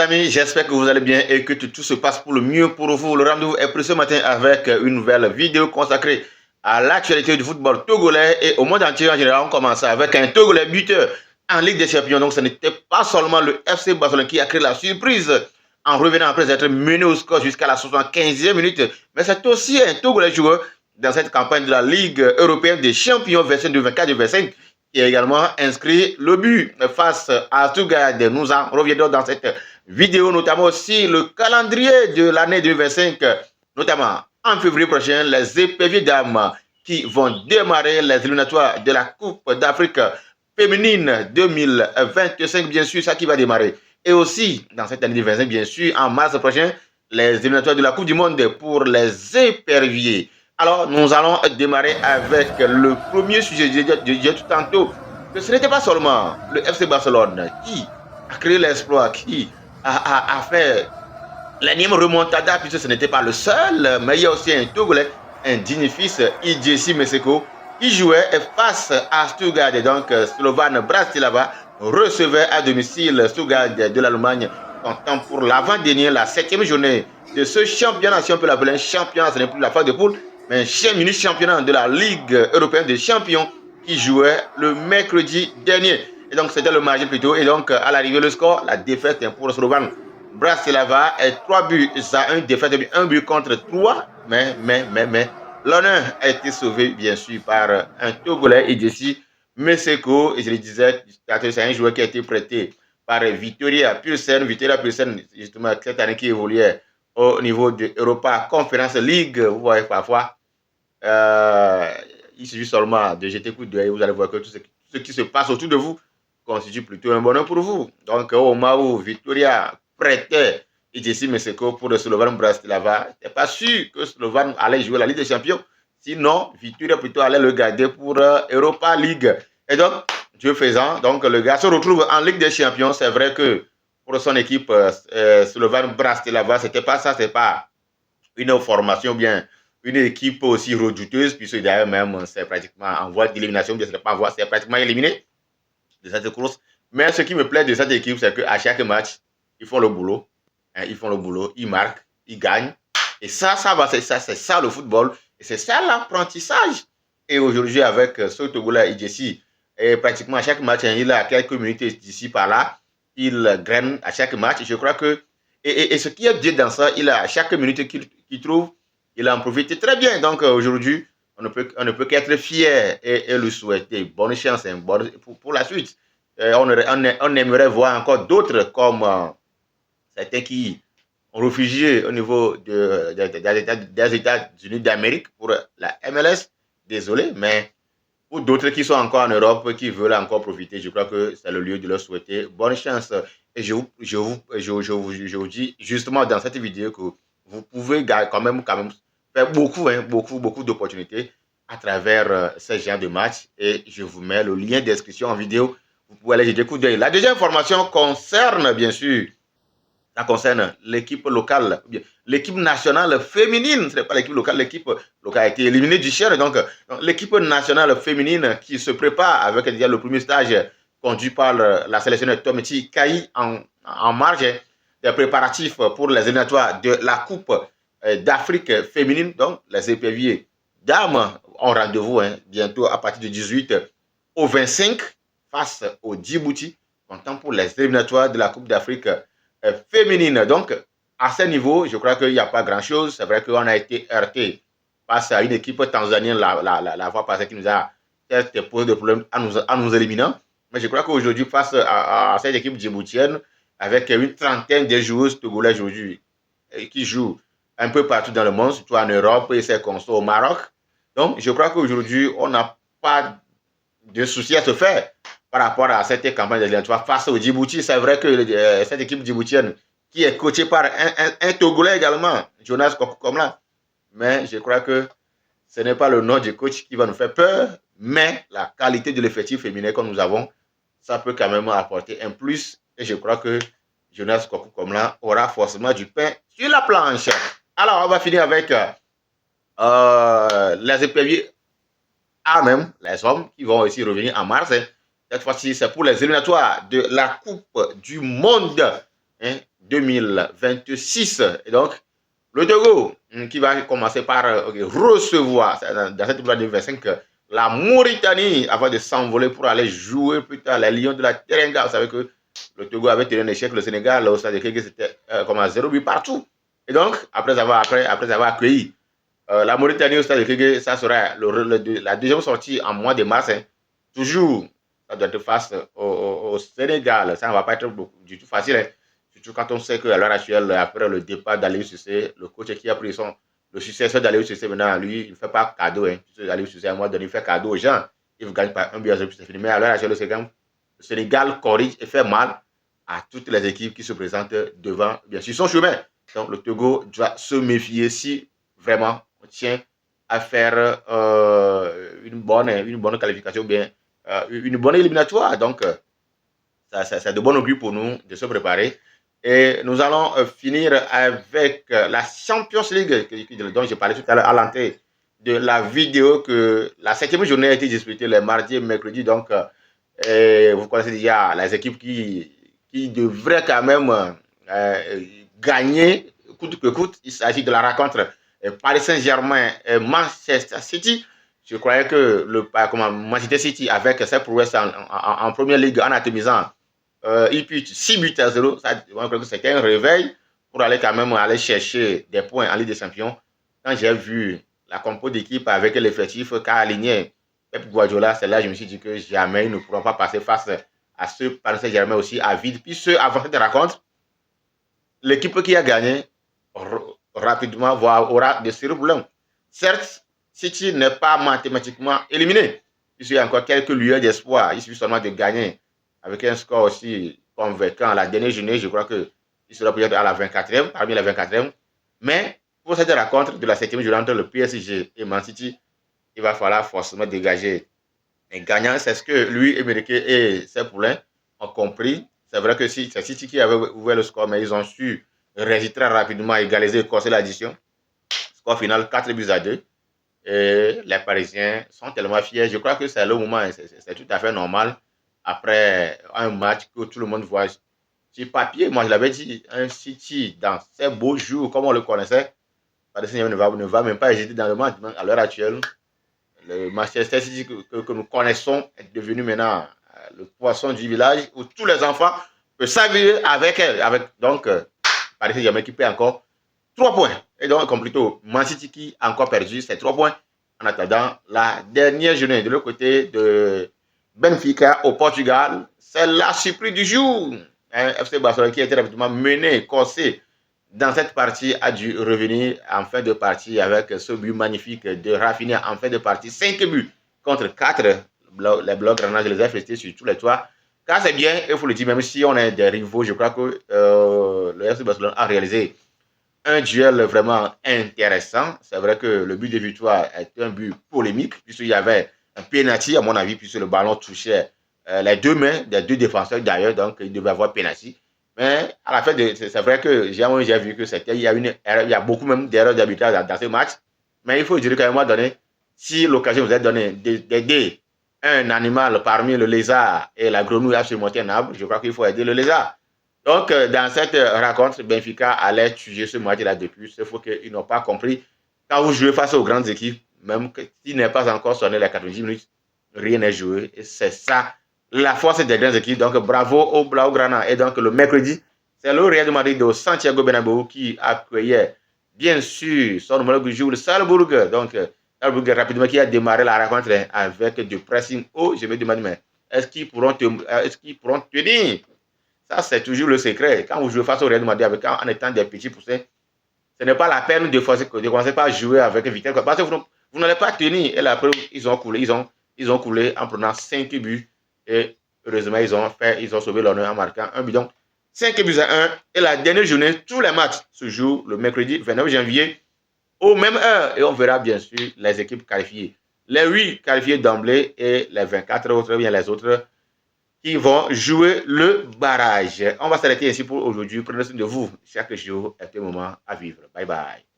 Amis, j'espère que vous allez bien et que tout se passe pour le mieux pour vous. Le rendez-vous est pris ce matin avec une nouvelle vidéo consacrée à l'actualité du football togolais et au monde entier en général. On commence avec un Togolais buteur en Ligue des Champions. Donc ce n'était pas seulement le FC Barcelone qui a créé la surprise en revenant après être mené au score jusqu'à la 75e minute, mais c'est aussi un Togolais joueur dans cette campagne de la Ligue européenne des champions version 2024-2025 qui a également inscrit le but face à Stuttgart. Nous en reviendrons dans cette vidéo, notamment aussi le calendrier de l'année 2025, notamment en février prochain, les éperviers dames qui vont démarrer les éliminatoires de la Coupe d'Afrique féminine 2025, bien sûr, ça qui va démarrer. Et aussi, dans cette année 2025, bien sûr, en mars prochain, les éliminatoires de la Coupe du Monde pour les éperviers. Alors, nous allons démarrer avec le premier sujet. Je disais tout tantôt que ce n'était pas seulement le FC Barcelone qui a créé l'exploit, qui a fait l'énième remontada, puisque ce n'était pas le seul, mais il y a aussi un Togolais, un digne fils, Idjessi Meseko, qui jouait face à Stuttgart. Donc, Slovan Bratislava recevait à domicile Stuttgart de l'Allemagne, comptant pour l'avant-dernier, la 7e journée de ce championnat. Si on peut l'appeler un championnat, ce n'est plus la phase de poule, mais un mini-championnat de la Ligue européenne des champions qui jouait le mercredi dernier. Et donc, c'était le mardi plutôt. Et donc, à l'arrivée, le score, la défaite pour Slovan Bratislava est 3 buts à 1, défaite de 1 but contre 3. Mais, l'honneur a été sauvé, bien sûr, par un Togolais, Idjessi Meseko. Et je le disais, c'est un joueur qui a été prêté par Victoria Pilsen. Victoria Pilsen, justement, cette année qui évoluait au niveau de Europa Conference League. Vous voyez, parfois, il suffit seulement de jeter coup d'œil, vous allez voir que tout ce qui se passe autour de vous constitue plutôt un bonheur pour vous. Donc, au moment où Victoria prêtait Idjessi Meseko pour le Slovan Bratislava, c'est pas sûr que Slovan allait jouer la Ligue des Champions. Sinon, Victoria plutôt allait le garder pour Europa League. Et donc, Dieu faisant, donc le gars se retrouve en Ligue des Champions. C'est vrai que pour son équipe Slovan Bratislava, c'était pas ça, c'est pas une formation bien, une équipe aussi redouteuse, puisque d'ailleurs même c'est pratiquement en voie d'élimination, bien c'est pas en voie, c'est pratiquement éliminé de cette course. Mais ce qui me plaît de cette équipe, c'est qu'à chaque match, ils font le boulot, hein, ils marquent, ils gagnent. Et ça c'est ça le football, et c'est ça l'apprentissage. Et aujourd'hui, avec ce Togolais Idjessi, et pratiquement à chaque match, hein, il a quelques minutes d'ici par là, il graine à chaque match. Je crois que, et ce qui est bien dans ça, il a à chaque minute qu'il trouve, il en profite très bien. Donc aujourd'hui, on ne peut qu'être fier et lui souhaiter bonne chance et pour la suite. On aimerait voir encore d'autres comme certains qui ont réfugié au niveau des États-Unis d'Amérique pour la MLS. Désolé, mais pour d'autres qui sont encore en Europe, qui veulent encore profiter, je crois que c'est le lieu de leur souhaiter bonne chance. Et je vous dis justement dans cette vidéo que vous pouvez quand même faire beaucoup d'opportunités à travers ce genre de match. Et je vous mets le lien de description en vidéo. Vous pouvez aller jeter un coup d'œil. La deuxième information concerne, bien sûr, ça concerne l'équipe locale, l'équipe nationale féminine. Ce n'est pas l'équipe locale a été éliminée du Chien. Donc l'équipe nationale féminine qui se prépare avec déjà le premier stage conduit par la sélectionneur Tometi Kayi en marge des préparatifs pour les éliminatoires de la Coupe d'Afrique féminine. Donc les éperviers dames ont rendez-vous bientôt à partir du 18 au 25 face au Djibouti, comptant pour les éliminatoires de la Coupe d'Afrique féminine. Donc, à ce niveau, je crois qu'il n'y a pas grand-chose. C'est vrai qu'on a été heurté face à une équipe tanzanienne la fois passée qui nous a posé des problèmes en nous éliminant. Mais je crois qu'aujourd'hui, face à cette équipe djiboutienne, avec une trentaine de joueuses togolaises aujourd'hui qui jouent un peu partout dans le monde, surtout en Europe et c'est conso au Maroc. Donc, je crois qu'aujourd'hui, on n'a pas de souci à se faire par rapport à cette campagne d'éliminatoire face au Djibouti. C'est vrai que cette équipe djiboutienne, qui est coachée par un Togolais également, Jonas Kokukomla, mais je crois que ce n'est pas le nom du coach qui va nous faire peur, mais la qualité de l'effectif féminin que nous avons, ça peut quand même apporter un plus. Et je crois que Jonas Kokukomla aura forcément du pain sur la planche. Alors, on va finir avec les éperviers même, les hommes qui vont aussi revenir en mars. Cette fois-ci, c'est pour les éliminatoires de la Coupe du Monde hein, 2026. Et donc, le Togo, qui va commencer par recevoir, dans cette Coupe 2025, la Mauritanie, avant de s'envoler pour aller jouer plus tard les Lions de la Teranga. Vous savez que le Togo avait tenu un échec, le Sénégal, au stade de Kéké, c'était comme à 0 but partout. Et donc, après avoir accueilli la Mauritanie au stade de Kéké, ça sera la deuxième sortie en mois de mars. Hein. Toujours, ça doit être face au Sénégal. Ça ne va pas être du tout facile. Hein. Surtout quand on sait qu'à l'heure actuelle, après le départ d'Aliou Cissé, le coach qui a pris le successeur d'Aliou Cissé, maintenant, lui, il ne fait pas cadeau. Hein. Aliou Cissé, à un moment donné, il fait cadeau aux gens. Il vous gagne par un but à 0, c'est fini. Mais à l'heure actuelle, le Sénégal corrige et fait mal à toutes les équipes qui se présentent devant, bien sûr, son chemin. Donc, le Togo doit se méfier si vraiment on tient à faire une bonne qualification, bien une bonne éliminatoire. Donc, c'est de bon augure pour nous de se préparer. Et nous allons finir avec la Champions League dont j'ai parlé tout à l'heure à l'entrée de la vidéo que la 7e journée a été disputée les mardis et mercredis. Donc, vous connaissez déjà les équipes qui devraient quand même gagner coûte que coûte. Il s'agit de la rencontre Paris Saint-Germain et Manchester City. Je croyais que Manchester City, avec ses prouesses en première ligue, en atomisant il pitch 6 buts à 0. C'était un réveil pour aller quand même aller chercher des points en Ligue des Champions. Quand j'ai vu la compo d'équipe avec l'effectif qu'a aligné Pep Guardiola, c'est là que je me suis dit que jamais ils ne pourront pas passer face à ceux Paris Saint-Germain aussi à vide. Puis ceux avant cette rencontre, l'équipe qui a gagné rapidement aura de sérieux problèmes. Certes, City n'est pas mathématiquement éliminé. Il y a encore quelques lueurs d'espoir. Il suffit seulement de gagner avec un score aussi convaincant. La dernière journée, je crois qu'il sera peut-être à la 24e, parmi les 24e. Mais pour cette rencontre de la 7e journée entre le PSG et Man City, il va falloir forcément dégager un gagnant. C'est ce que lui, Émerique et ses poulains ont compris. C'est vrai que c'est City qui avait ouvert le score, mais ils ont su réagir très rapidement, égaliser et corser l'addition. Score final 4 buts à 2. Et les Parisiens sont tellement fiers. Je crois que c'est le moment, c'est tout à fait normal. Après un match que tout le monde voit sur papier, moi je l'avais dit, un City dans ces beaux jours, comme on le connaissait, Paris ne va même pas hésiter dans le match. À l'heure actuelle, le Manchester City que nous connaissons est devenu maintenant le poisson du village où tous les enfants peuvent s'amuser avec elle. Donc, Paris Saint-Germain qui perd encore 3 points. Et donc, comme plutôt, Man City qui a encore perdu ces 3 points en attendant la dernière journée. De l'autre côté de Benfica au Portugal, c'est la surprise du jour. FC Barcelone qui était rapidement mené, corsé dans cette partie, a dû revenir en fin de partie avec ce but magnifique de Rafinha en fin de partie. 5 buts contre 4. Les blocs grenades, je les ai festés sur tous les toits. Car c'est bien, il faut le dire, même si on est des rivaux, je crois que le FC Barcelone a réalisé un duel vraiment intéressant. C'est vrai que le but de victoire est un but polémique, puisqu'il y avait un penalty, à mon avis, puisque le ballon touchait les deux mains des deux défenseurs d'ailleurs, donc il devait avoir penalty. Mais à la fin, c'est vrai que j'ai vu que il y a beaucoup même d'erreurs d'arbitrage dans ce match. Mais il faut dire qu'à un moment donné, si l'occasion vous est donnée d'aider un animal parmi le lézard et la grenouille à surmonter un arbre, je crois qu'il faut aider le lézard. Donc, dans cette rencontre, Benfica allait tuer ce match-là depuis. Il faut qu'ils n'ont pas compris. Quand vous jouez face aux grandes équipes, même s'il n'est pas encore sonné les 90 minutes, rien n'est joué. Et c'est ça la force des grandes équipes. Donc, bravo au Blaugrana. Et donc, le mercredi, c'est le Real de Madrid de Santiago Bernabéu qui accueillait, bien sûr, son numéro du jour, le Salzbourg. Donc, Salzbourg rapidement qui a démarré la rencontre avec du pressing haut. Je me demande, mais est-ce qu'ils pourront tenir? Ça, c'est toujours le secret. Quand vous jouez face au Real de Madrid en étant des petits poussins, ce n'est pas la peine de commencer par jouer avec vitesse. Parce que vous n'allez pas tenir. Et la preuve, ils ont coulé en prenant 5 buts. Et heureusement, ils ont sauvé l'honneur en marquant un but. Donc, 5 buts à 1. Et la dernière journée, tous les matchs se jouent le mercredi 29 janvier aux mêmes heures. Et on verra bien sûr les équipes qualifiées. Les 8 qualifiés d'emblée et les 24 autres, bien les autres, qui vont jouer le barrage. On va s'arrêter ici pour aujourd'hui. Prenez soin de vous. Chaque jour est un moment à vivre. Bye bye.